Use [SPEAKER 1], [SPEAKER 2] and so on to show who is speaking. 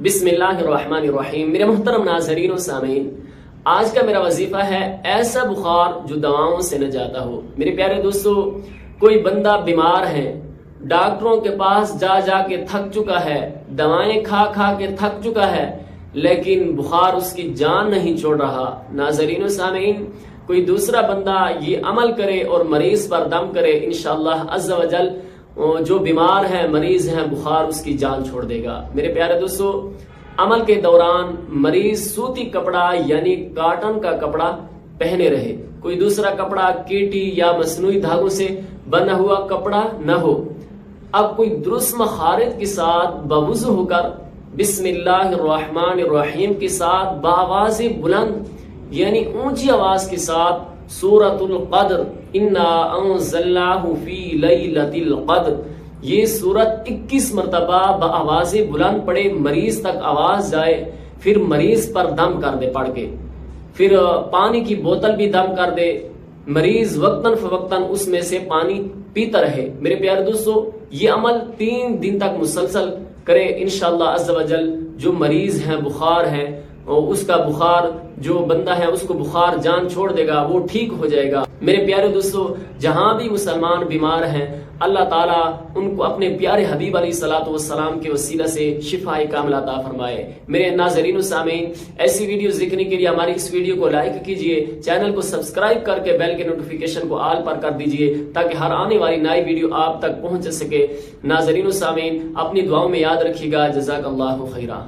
[SPEAKER 1] بسم اللہ الرحمن الرحیم۔ میرے محترم ناظرین و سامعین، آج کا میرا وظیفہ ہے ایسا بخار جو دواؤں سے نہ جاتا ہو۔ میرے پیارے دوستو، کوئی بندہ بیمار ہے، ڈاکٹروں کے پاس جا جا کے تھک چکا ہے، دوائیں کھا کھا کے تھک چکا ہے، لیکن بخار اس کی جان نہیں چھوڑ رہا۔ ناظرین و سامعین، کوئی دوسرا بندہ یہ عمل کرے اور مریض پر دم کرے، انشاءاللہ عز و جل جو بیمار ہے، مریض ہے، بخار اس کی جان چھوڑ دے گا۔ میرے پیارے دوستو، عمل کے دوران مریض سوتی کپڑا یعنی کاٹن کا کپڑا پہنے رہے، کوئی دوسرا کپڑا کیٹی یا مصنوعی دھاگوں سے بنا ہوا کپڑا نہ ہو۔ اب کوئی درست مخارج کے ساتھ بوضو ہو کر بسم اللہ الرحمن الرحیم کے ساتھ بآواز بلند یعنی اونچی آواز کے ساتھ سورۃ القدر انا انزلناہ فی لیلۃ القدر یہ سورت 21 مرتبہ بآواز بلند پڑھے، مریض تک آواز جائے، پھر مریض پر دم کر دے پڑھ کے، پھر پانی کی بوتل بھی دم کر دے، مریض وقتاً فوقتاً اس میں سے پانی پیتا رہے۔ میرے پیارے دوستو، یہ عمل 3 دن تک مسلسل کرے، انشاءاللہ عز و جل جو مریض ہیں، بخار ہے، اس کا بخار جو بندہ ہے اس کو بخار جان چھوڑ دے گا، وہ ٹھیک ہو جائے گا۔ میرے پیارے دوستو، جہاں بھی مسلمان بیمار ہیں، اللہ تعالیٰ ان کو اپنے پیارے حبیب علیہ الصلوۃ والسلام کے وسیلہ سے شفائے کاملہ عطا فرمائے۔ میرے ناظرین و سامعین، ایسی ویڈیوز دیکھنے کے لیے ہماری اس ویڈیو کو لائک کیجئے، چینل کو سبسکرائب کر کے بیل کے نوٹیفیکیشن کو آل پر کر دیجئے تاکہ ہر آنے والی نئی ویڈیو آپ تک پہنچ سکے۔ ناظرین و سامعین، اپنی دعاؤں میں یاد رکھیے گا۔ جزاک اللہ خیرہ۔